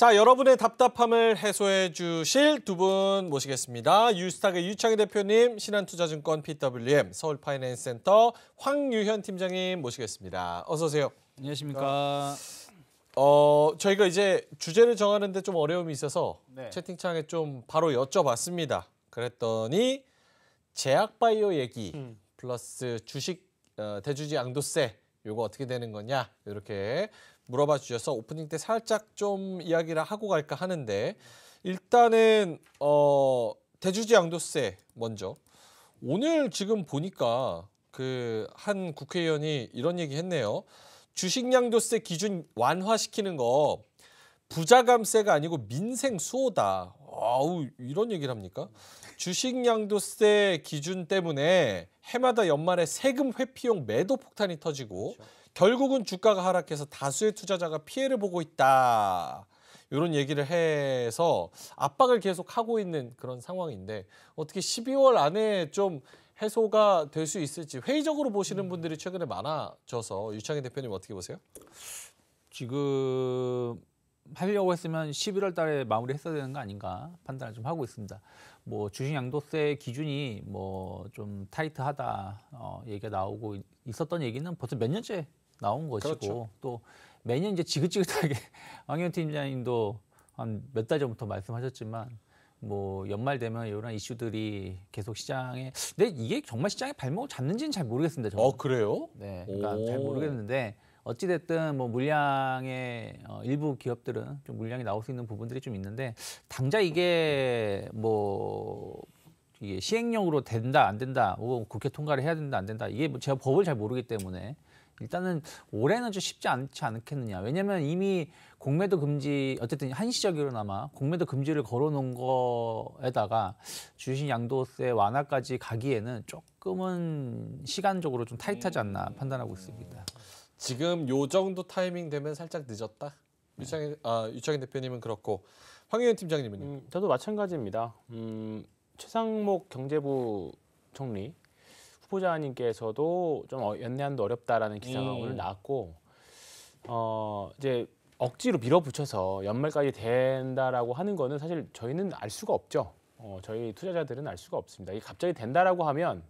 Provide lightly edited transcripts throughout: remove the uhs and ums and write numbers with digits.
자, 여러분의 답답함을 해소해 주실 두 분 모시겠습니다. 유스탁의 유창희 대표님, 신한투자증권 PWM 서울파이낸스센터 황유현 팀장님 모시겠습니다. 어서 오세요. 안녕하십니까. 저희가 이제 주제를 정하는데 좀 어려움이 있어서 네. 채팅창에 좀 바로 여쭤봤습니다. 그랬더니 제약바이오 얘기 플러스 주식 대주주 양도세 요거 어떻게 되는 거냐 이렇게 물어봐 주셔서 오프닝 때 살짝 좀 이야기를 하고 갈까 하는데 일단은 대주주 양도세 먼저 오늘 지금 보니까 그 한 국회의원이 이런 얘기 했네요. 주식 양도세 기준 완화시키는 거 부자감세가 아니고 민생 수호다. 아우 이런 얘기를 합니까? 주식 양도세 기준 때문에 해마다 연말에 세금 회피용 매도 폭탄이 터지고 그렇죠. 결국은 주가가 하락해서 다수의 투자자가 피해를 보고 있다. 이런 얘기를 해서 압박을 계속 하고 있는 그런 상황인데 어떻게 12월 안에 좀 해소가 될 수 있을지 회의적으로 보시는 분들이 최근에 많아져서 유창희 대표님 어떻게 보세요? 지금 하려고 했으면 11월 달에 마무리했어야 되는 거 아닌가 판단을 좀 하고 있습니다. 뭐 주식 양도세 기준이 뭐 좀 타이트하다 얘기가 나오고 있었던 얘기는 벌써 몇 년째 나온 것이고 그렇죠. 또 매년 이제 지긋지긋하게 황현 팀장님도 한 몇 달 전부터 말씀하셨지만 뭐 연말 되면 이런 이슈들이 계속 시장에 근데 이게 정말 시장의 발목을 잡는지는 잘 모르겠습니다. 저는. 그래요? 네, 그러니까 잘 모르겠는데 어찌됐든 뭐 물량의 일부 기업들은 좀 물량이 나올 수 있는 부분들이 좀 있는데 당장 이게 뭐 이게 시행령으로 된다 안 된다, 혹은 국회 통과를 해야 된다 안 된다 이게 뭐 제가 법을 잘 모르기 때문에 일단은 올해는 좀 쉽지 않지 않겠느냐. 왜냐하면 이미 공매도 금지 어쨌든 한시적으로나마 공매도 금지를 걸어놓은 거에다가 주식 양도세 완화까지 가기에는 조금은 시간적으로 좀 타이트하지 않나 판단하고 있습니다. 지금 요 정도 타이밍 되면 살짝 늦었다. 유창희 대표님은 그렇고 황유현 팀장님은요? 저도 마찬가지입니다. 최상목 경제부 총리 후보자님께서도 좀 연내한도 어렵다라는 기사가 오늘 나왔고 이제 억지로 밀어붙여서 연말까지 된다라고 하는 거는 사실 저희는 알 수가 없죠. 저희 투자자들은 알 수가 없습니다. 이게 갑자기 된다라고 하면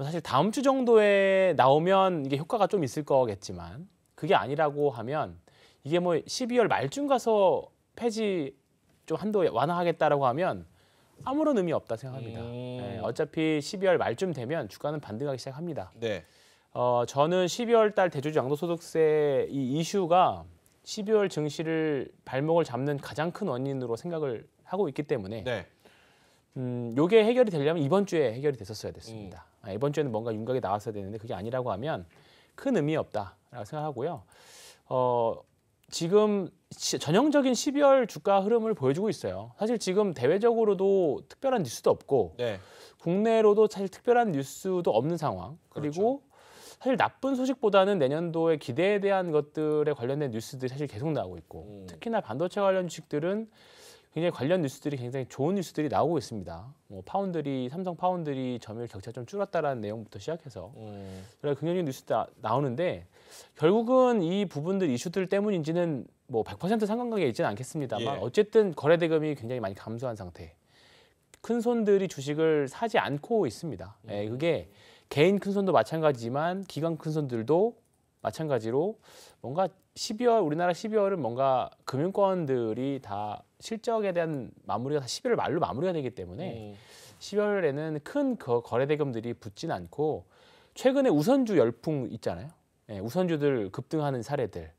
사실 다음 주 정도에 나오면 이게 효과가 좀 있을 거겠지만 그게 아니라고 하면 이게 뭐 12월 말쯤 가서 폐지 좀 한도 완화하겠다라고 하면 아무런 의미 없다 생각합니다. 네, 어차피 12월 말쯤 되면 주가는 반등하기 시작합니다. 네. 저는 12월 달 대주주 양도소득세 이 이슈가 12월 증시를 발목을 잡는 가장 큰 원인으로 생각을 하고 있기 때문에 네. 요게 해결이 되려면 이번 주에 해결이 됐었어야 됐습니다. 이번 주에는 뭔가 윤곽이 나왔어야 되는데 그게 아니라고 하면 큰 의미 없다라고 생각하고요. 지금 전형적인 12월 주가 흐름을 보여주고 있어요. 사실 지금 대외적으로도 특별한 뉴스도 없고 네. 국내로도 사실 특별한 뉴스도 없는 상황. 그리고 그렇죠. 사실 나쁜 소식보다는 내년도의 기대에 대한 것들에 관련된 뉴스들이 사실 계속 나오고 있고 특히나 반도체 관련 주식들은 굉장히 관련 뉴스들이 굉장히 좋은 뉴스들이 나오고 있습니다. 뭐 삼성 파운드리 점유율 격차 좀 줄었다라는 내용부터 시작해서 그래 긍정적인 뉴스도 나오는데 결국은 이 부분들 이슈들 때문인지는 뭐 100% 상관관계가 있지는 않겠습니다만 어쨌든 거래 대금이 굉장히 많이 감소한 상태. 큰 손들이 주식을 사지 않고 있습니다. 그게 개인 큰 손도 마찬가지지만 기관 큰 손들도 마찬가지로 뭔가 우리나라 12월은 뭔가 금융권들이 다 실적에 대한 마무리가 다 11월 말로 마무리가 되기 때문에 12월에는 큰 거래 대금들이 붙진 않고 최근에 우선주 열풍 있잖아요. 우선주들 급등하는 사례들.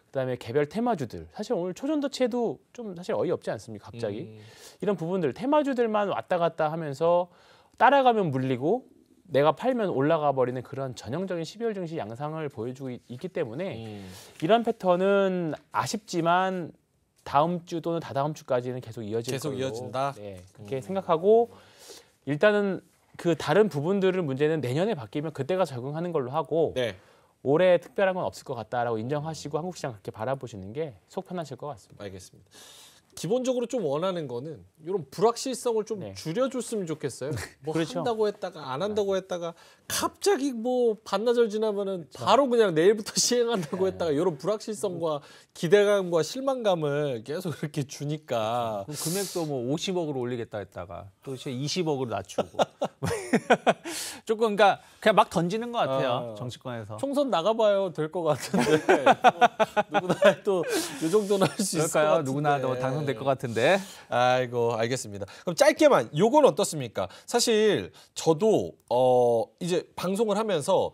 그다음에 개별 테마주들. 사실 오늘 초전도체도 좀 사실 어이없지 않습니까? 갑자기. 이런 부분들 테마주들만 왔다 갔다 하면서 따라가면 물리고 내가 팔면 올라가 버리는 그런 전형적인 12월 증시 양상을 보여주고 있기 때문에 이런 패턴은 아쉽지만 다음 주 또는 다다음 주까지는 계속 이어진다. 네, 그렇게 생각하고 일단은 그 다른 부분들을 문제는 내년에 바뀌면 그때가 적응하는 걸로 하고 네. 올해 특별한 건 없을 것 같다라고 인정하시고 한국 시장 그렇게 바라보시는 게 속 편하실 것 같습니다. 알겠습니다. 기본적으로 좀 원하는 거는 이런 불확실성을 좀 네. 줄여줬으면 좋겠어요. 뭐 그렇죠. 한다고 했다가 안 한다고 했다가 갑자기 뭐 반나절 지나면은 바로 그냥 내일부터 시행한다고 했다가 이런 불확실성과 기대감과 실망감을 계속 이렇게 주니까 그럼 금액도 뭐 50억으로 올리겠다 했다가 또 20억으로 낮추고 조금 그러니까 그냥 막 던지는 것 같아요. 정치권에서. 총선 나가봐요 될 것 같은데 뭐 누구나 또 이 정도는 할 수 있을 것 그럴까요? 같은데 누구나 뭐 당선될 것 같은데. 아이고 알겠습니다. 그럼 짧게만 요건 어떻습니까? 사실 저도 이제 방송을 하면서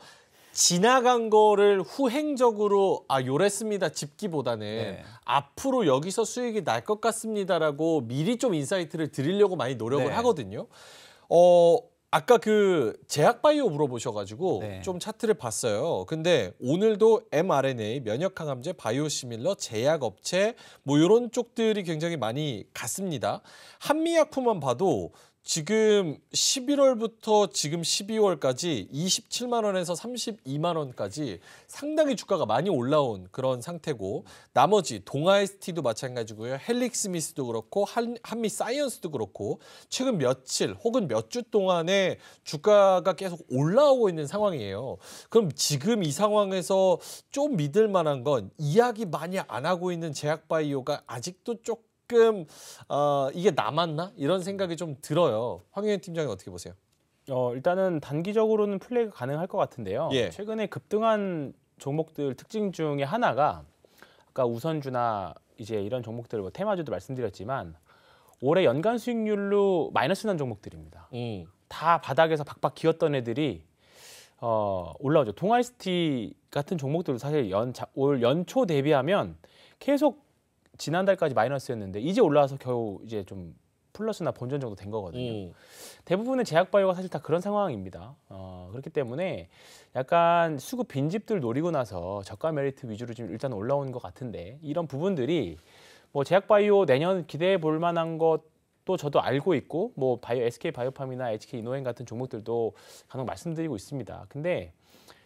지나간 거를 후행적으로 요랬습니다 짚기보다는 네. 앞으로 여기서 수익이 날 것 같습니다라고 미리 좀 인사이트를 드리려고 많이 노력을 네. 하거든요. 아까 그 제약바이오 물어보셔가지고 네. 좀 차트를 봤어요. 근데 오늘도 mRNA, 면역항암제, 바이오시밀러, 제약업체 뭐 이런 쪽들이 굉장히 많이 갔습니다. 한미약품만 봐도 지금 11월부터 지금 12월까지 27만 원에서 32만 원까지 상당히 주가가 많이 올라온 그런 상태고 나머지 동아ST도 마찬가지고요. 헬릭스미스도 그렇고 한미사이언스도 그렇고 최근 며칠 혹은 몇 주 동안에 주가가 계속 올라오고 있는 상황이에요. 그럼 지금 이 상황에서 좀 믿을 만한 건 이야기 많이 안 하고 있는 제약바이오가 아직도 조금 이게 남았나? 이런 생각이 좀 들어요. 황영현 팀장이 어떻게 보세요? 일단은 단기적으로는 플레이가 가능할 것 같은데요. 예. 최근에 급등한 종목들 특징 중에 하나가 아까 우선주나 이제 이런 종목들 뭐 테마주도 말씀드렸지만 올해 연간 수익률로 마이너스 난 종목들입니다. 다 바닥에서 박박 기었던 애들이 올라오죠. 동아이스티 같은 종목들도 사실 올 연초 대비하면 계속 지난달까지 마이너스였는데 이제 올라와서 겨우 이제 좀 플러스나 본전 정도 된 거거든요. 대부분의 제약바이오가 사실 다 그런 상황입니다. 그렇기 때문에 약간 수급 빈집들 노리고 나서 저가 메리트 위주로 지금 일단 올라오는 것 같은데 이런 부분들이 뭐 제약바이오 내년 기대해 볼 만한 것도 저도 알고 있고 뭐 SK 바이오팜이나 HK 이노엠 같은 종목들도 간혹 말씀드리고 있습니다. 근데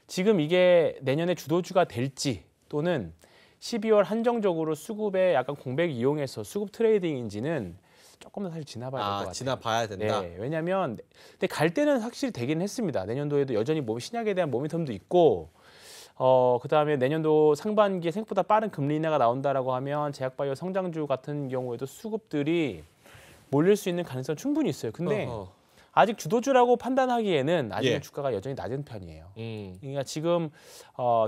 지금 이게 내년에 주도주가 될지 또는 12월 한정적으로 수급에 약간 공백 이용해서 수급 트레이딩인지는 조금 더 사실 지나봐야 될 것 같아요. 지나봐야 된다. 네, 왜냐하면 근데 갈 때는 확실히 되긴 했습니다. 내년도에도 여전히 신약에 대한 모멘텀도 있고 그다음에 내년도 상반기에 생각보다 빠른 금리 인하가 나온다라고 하면 제약바이오 성장주 같은 경우에도 수급들이 몰릴 수 있는 가능성 충분히 있어요. 근데 아직 주도주라고 판단하기에는 아직은 주가가 여전히 낮은 편이에요. 그러니까 지금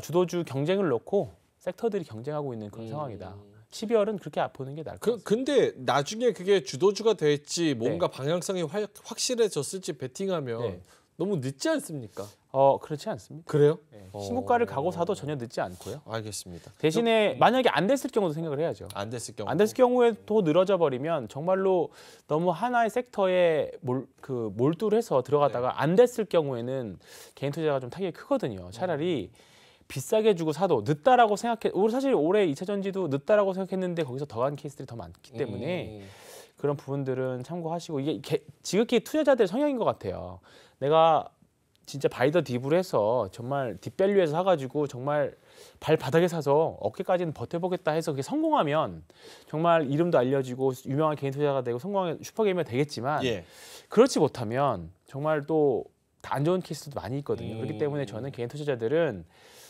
주도주 경쟁을 놓고 섹터들이 경쟁하고 있는 그런 상황이다. 12월은 그렇게 보는 게 나을 것 같습니다. 근데 나중에 그게 주도주가 될지 뭔가 방향성이 확실해졌을지 베팅하면 너무 늦지 않습니까? 그렇지 않습니다. 그래요? 네. 신고가를 가고 사도 전혀 늦지 않고요. 알겠습니다. 대신에 만약에 안 됐을 경우도 생각을 해야죠. 안 됐을 경우. 안 됐을 경우에 또 늘어져 버리면 정말로 너무 하나의 sek터에 몰두를 해서 들어가다가 안 됐을 경우에는 개인 투자가 좀 타격이 크거든요. 차라리 비싸게 주고 사도 늦다라고 우리 사실 올해 2차 전지도 늦다라고 생각했는데 거기서 더 간 케이스들이 더 많기 때문에 그런 부분들은 참고하시고 이게 지극히 투자자들의 성향인 것 같아요. 내가 진짜 바이더 딥으로 해서 정말 딥밸류에서 사가지고 정말 발바닥에 사서 어깨까지는 버텨보겠다 해서 그게 성공하면 정말 이름도 알려지고 유명한 개인 투자자가 되고 성공한 슈퍼게이머가 되겠지만 그렇지 못하면 정말 또 안 좋은 케이스도 많이 있거든요. 그렇기 때문에 저는 개인 투자자들은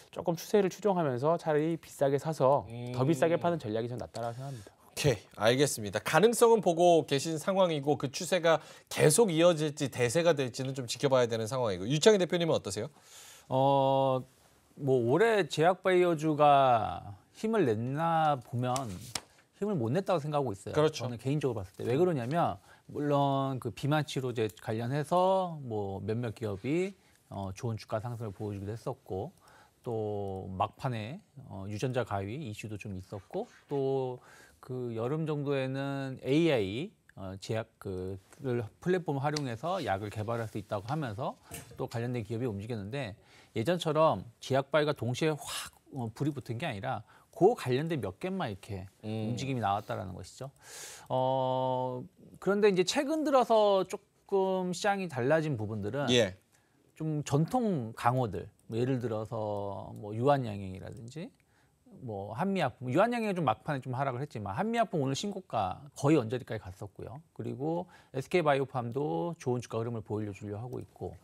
조금 추세를 추종하면서 차라리 비싸게 사서 더 비싸게 파는 전략이 좀 낫다고 생각합니다. 오케이, 알겠습니다. 가능성은 보고 계신 상황이고 그 추세가 계속 이어질지 대세가 될지는 좀 지켜봐야 되는 상황이고 유창희 대표님은 어떠세요? 뭐 올해 제약바이오주가 힘을 냈나 보면 힘을 못 냈다고 생각하고 있어요. 그렇죠. 저는 개인적으로 봤을 때 왜 그러냐면 물론 그 비만 치료제 관련해서 뭐 몇몇 기업이 좋은 주가 상승을 보여주기도 했었고 또 막판에 유전자 가위 이슈도 좀 있었고 또 그 여름 정도에는 AI 제약 그를 플랫폼을 활용해서 약을 개발할 수 있다고 하면서 또 관련된 기업이 움직였는데 예전처럼 제약바이오가 동시에 확 불이 붙은 게 아니라 그 관련된 몇 개만 이렇게 움직임이 나왔다라는 것이죠. 그런데 이제 최근 들어서 조금 시장이 달라진 부분들은 좀 전통 강호들, 뭐 예를 들어서 뭐 유한양행이라든지 뭐 한미약품, 유한양이 좀 막판에 좀 하락을 했지만 한미약품 오늘 신고가 거의 언저리까지 갔었고요. 그리고 SK바이오팜도 좋은 주가 흐름을 보여주려 하고 있고,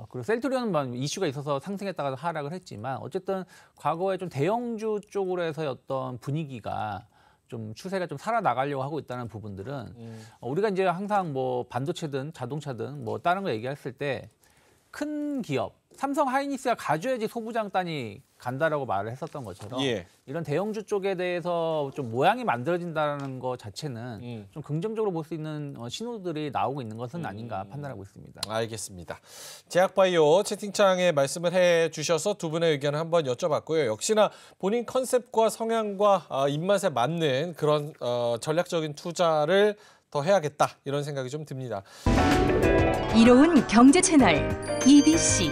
그리고 셀트리온만 이슈가 있어서 상승했다가 하락을 했지만 어쨌든 과거에 좀 대형주 쪽으로 해서의 어떤 분위기가 좀 추세가 좀 살아나가려고 하고 있다는 부분들은 우리가 이제 항상 뭐 반도체든 자동차든 뭐 다른 거 얘기했을 때 큰 기업, 삼성 하이닉스가 가져야지 소부장단이 간다라고 말을 했었던 것처럼 예. 이런 대형주 쪽에 대해서 좀 모양이 만들어진다는 것 자체는 좀 긍정적으로 볼 수 있는 신호들이 나오고 있는 것은 아닌가 판단하고 있습니다. 알겠습니다. 제약바이오 채팅창에 말씀을 해주셔서 두 분의 의견을 한번 여쭤봤고요. 역시나 본인 컨셉과 성향과 입맛에 맞는 그런 전략적인 투자를 더 해야겠다 이런 생각이 좀 듭니다. 이로운 경제 채널 EBC